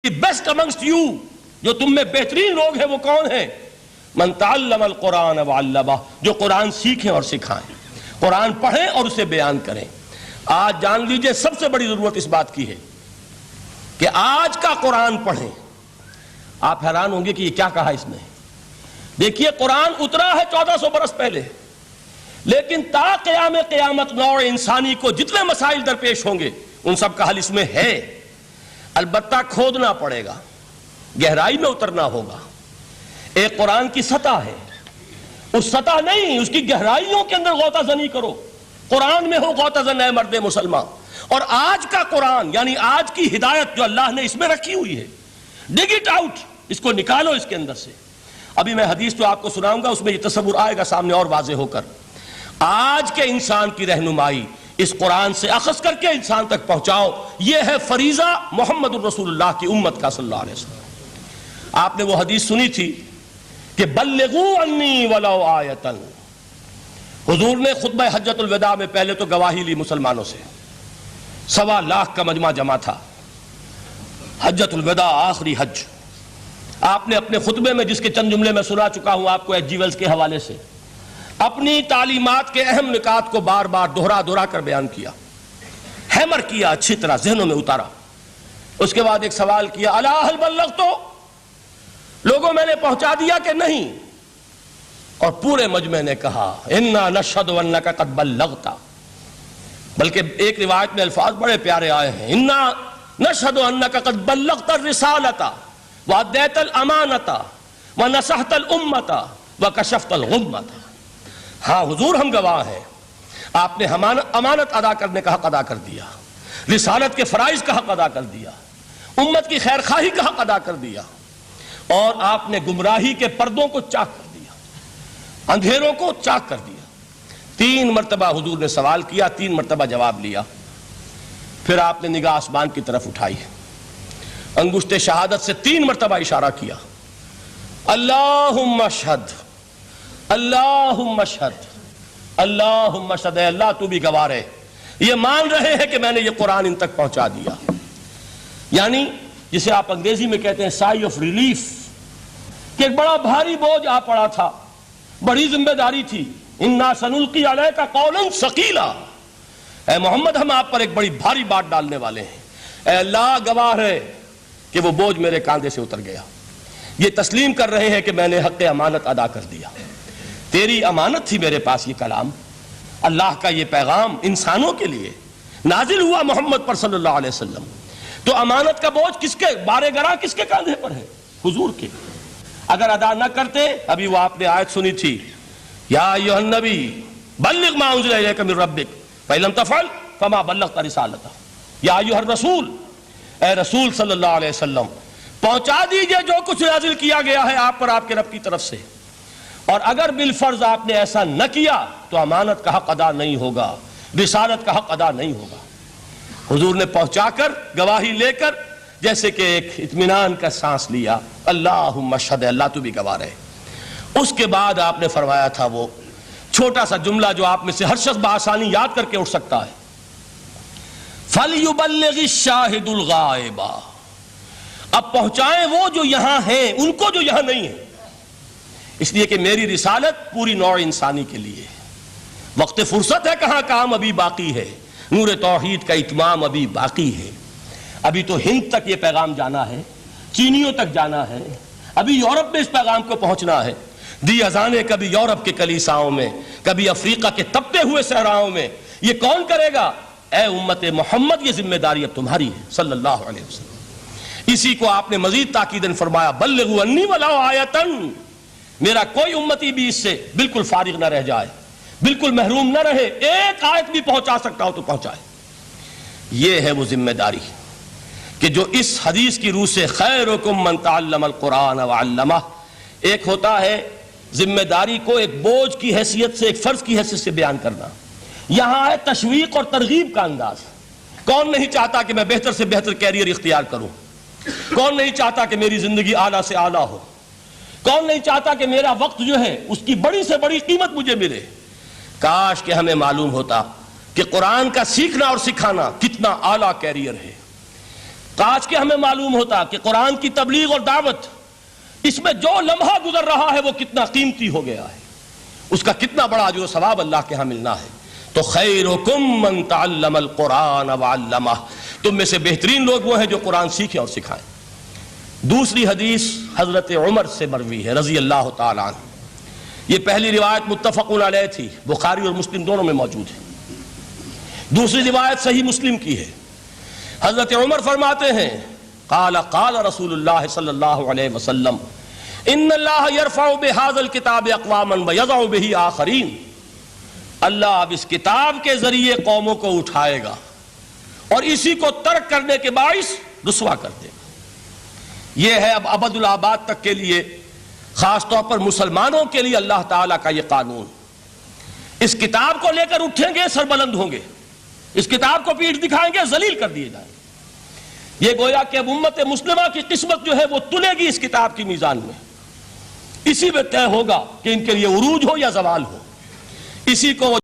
کہ best amongst you, جو تم میں بہترین لوگ ہیں وہ کون ہیں؟ من تعلم القرآن وعلمہ، جو قرآن سیکھیں اور سکھائیں، قرآن پڑھیں اور اسے بیان کریں۔ آج جان لیجئے سب سے بڑی ضرورت اس بات کی ہے کہ آج کا قرآن پڑھیں۔ آپ حیران ہوں گے کہ یہ کیا کہا اس نے۔ دیکھیے قرآن اترا ہے 1400 برس پہلے، لیکن تا قیام قیامت نوع انسانی کو جتنے مسائل درپیش ہوں گے ان سب کا حل اس میں ہے، البتہ کھودنا پڑے گا، گہرائی میں اترنا ہوگا۔ ایک قرآن کی سطح ہے، اس سطح نہیں، اس کی گہرائیوں کے اندر غوطہ زنی کرو۔ قرآن میں ہو غوطہ زن اے مرد مسلمان، اور آج کا قرآن یعنی آج کی ہدایت جو اللہ نے اس میں رکھی ہوئی ہے، ڈگ اٹ آؤٹ، اس کو نکالو اس کے اندر سے۔ ابھی میں حدیث جو آپ کو سناؤں گا اس میں یہ تصور آئے گا سامنے اور واضح ہو کر۔ آج کے انسان کی رہنمائی اس قرآن سے اخذ کر کے انسان تک پہنچاؤ، یہ ہے فریضہ محمد الرسول اللہ کی امت کا صلی اللہ علیہ وسلم۔ آپ نے وہ حدیث سنی تھی کہ بلغوا انی ولو آیۃ۔ حضور نے خطبہ حجۃ الوداع میں پہلے تو گواہی لی مسلمانوں سے، 1.25 لاکھ کا مجمع جمع تھا، حجۃ الوداع آخری حج۔ آپ نے اپنے خطبے میں، جس کے چند جملے میں سنا چکا ہوں آپ کو ایچ جی ویلز کے حوالے سے، اپنی تعلیمات کے اہم نکات کو بار بار دہرا کر بیان کیا، ہیمر کیا، اچھی طرح ذہنوں میں اتارا۔ اس کے بعد ایک سوال کیا، الا هل بلغت، لوگوں میں نے پہنچا دیا کہ نہیں؟ اور پورے مجمع نے کہا انا نشهد انک قد بلغت، بلکہ ایک روایت میں الفاظ بڑے پیارے آئے ہیں، انا نشهد انک قد بلغت الرسالۃ وادیت الامانۃ ونصحت الامۃ وکشفت الغمۃ۔ ہاں حضور ہم گواہ ہیں، آپ نے امانت ادا کرنے کا حق ادا کر دیا، رسالت کے فرائض کا حق ادا کر دیا، امت کی خیر خواہی کا حق ادا کر دیا، اور آپ نے گمراہی کے پردوں کو چاک کر دیا، اندھیروں کو چاک کر دیا۔ 3 مرتبہ حضور نے سوال کیا، 3 مرتبہ جواب لیا۔ پھر آپ نے نگاہ آسمان کی طرف اٹھائی، انگشت شہادت سے 3 مرتبہ اشارہ کیا، اللہم اشہد، اللہم اشہد، اللہم اشہد، اے اللہ تو بھی گواہ ہے، یہ مان رہے ہیں کہ میں نے یہ قرآن ان تک پہنچا دیا۔ یعنی جسے آپ انگریزی میں کہتے ہیں سائی آف ریلیف، کہ ایک بڑا بھاری بوجھ آ پڑا تھا، بڑی ذمہ داری تھی، انا سنلقی علیک قولا ثقیلا، اے محمد ہم آپ پر ایک بڑی بھاری بات ڈالنے والے ہیں۔ اے اللہ گواہ ہے کہ وہ بوجھ میرے کاندھے سے اتر گیا، یہ تسلیم کر رہے ہیں کہ میں نے حق امانت ادا کر دیا، تیری امانت تھی میرے پاس یہ کلام، اللہ کا یہ پیغام انسانوں کے لیے نازل ہوا محمد پر صلی اللہ علیہ وسلم، تو امانت کا بوجھ کس کے بارے گرا، کس کے کاندھے پر ہے؟ حضور کے۔ اگر ادا نہ کرتے، ابھی وہ آپ نے آیت سنی تھی، یا ایھا النبی بلغ ما انزل الیک من ربک فإن لم تفعل فما بلغت رسالتہ، یا ایھا الرسول، اے رسول صلی اللہ علیہ وسلم پہنچا دیجئے جو کچھ نازل کیا گیا ہے آپ پر آپ کے رب کی طرف سے، اور اگر بالفرض آپ نے ایسا نہ کیا تو امانت کا حق ادا نہیں ہوگا، رسالت کا حق ادا نہیں ہوگا۔ حضور نے پہنچا کر گواہی لے کر جیسے کہ ایک اطمینان کا سانس لیا، اللہم اشہد، اللہ تو بھی گواہ رہے۔ اس کے بعد آپ نے فرمایا تھا وہ چھوٹا سا جملہ جو آپ میں سے ہر شخص بآسانی یاد کر کے اٹھ سکتا ہے، فَلْيُبَلِّغِ الشَّاهِدُ الْغَائِبَ، اب پہنچائیں وہ جو یہاں ہیں ان کو جو یہاں نہیں ہیں، اس لیے کہ میری رسالت پوری نوع انسانی کے لیے، وقت فرصت ہے کہاں، کام ابھی باقی ہے، نور توحید کا اتمام ابھی باقی ہے، ابھی تو ہند تک یہ پیغام جانا ہے، چینیوں تک جانا ہے، ابھی یورپ میں اس پیغام کو پہنچنا ہے، دی اذانیں کبھی یورپ کے کلیساؤں میں، کبھی افریقہ کے تپتے ہوئے صحراؤں میں، یہ کون کرے گا؟ اے امت محمد یہ ذمہ داری اب تمہاری ہے صلی اللہ علیہ وسلم۔ اسی کو آپ نے مزید تاکیداً فرمایا، بلغوا انی ولو آیۃ، میرا کوئی امتی بھی اس سے بالکل فارغ نہ رہ جائے، بالکل محروم نہ رہے، ایک آیت بھی پہنچا سکتا ہو تو پہنچائے۔ یہ ہے وہ ذمہ داری کہ جو اس حدیث کی روح سے خیرکم من تعلم القرآن وعلمہ، ایک ہوتا ہے ذمہ داری کو ایک بوجھ کی حیثیت سے، ایک فرض کی حیثیت سے بیان کرنا، یہاں ہے تشویق اور ترغیب کا انداز۔ کون نہیں چاہتا کہ میں بہتر سے بہتر کیریئر اختیار کروں؟ کون نہیں چاہتا کہ میری زندگی اعلیٰ سے اعلیٰ ہو؟ کون نہیں چاہتا کہ میرا وقت جو ہے اس کی بڑی سے بڑی قیمت مجھے ملے؟ کاش کہ ہمیں معلوم ہوتا کہ قرآن کا سیکھنا اور سکھانا کتنا اعلیٰ کیریئر ہے، کاش کہ ہمیں معلوم ہوتا کہ قرآن کی تبلیغ اور دعوت، اس میں جو لمحہ گزر رہا ہے وہ کتنا قیمتی ہو گیا ہے، اس کا کتنا بڑا اجر و ثواب اللہ کے ہاں ملنا ہے۔ تو خیرکم من تعلم القرآن وعلمہ، تم میں سے بہترین لوگ وہ ہیں جو قرآن سیکھیں اور سکھائیں۔ دوسری حدیث حضرت عمر سے مروی ہے رضی اللہ تعالیٰ عنہ۔ یہ پہلی روایت متفق علیہ تھی، بخاری اور مسلم دونوں میں موجود ہے۔ دوسری روایت صحیح مسلم کی ہے۔ حضرت عمر فرماتے ہیں قال قال رسول اللہ صلی اللہ علیہ وسلم ان اللہ یرفع بہذا الکتاب اقواما ویضع بہ آخرین، اللہ اب اس کتاب کے ذریعے قوموں کو اٹھائے گا اور اسی کو ترک کرنے کے باعث رسوا کر دے گا۔ یہ ہے اب ابد الآباد تک کے لیے، خاص طور پر مسلمانوں کے لیے اللہ تعالیٰ کا یہ قانون۔ اس کتاب کو لے کر اٹھیں گے سربلند ہوں گے، اس کتاب کو پیٹھ دکھائیں گے ذلیل کر دیے جائیں گے۔ یہ گویا کہ اب امت مسلمہ کی قسمت جو ہے وہ تلے گی اس کتاب کی میزان میں، اسی میں طے ہوگا کہ ان کے لیے عروج ہو یا زوال ہو، اسی کو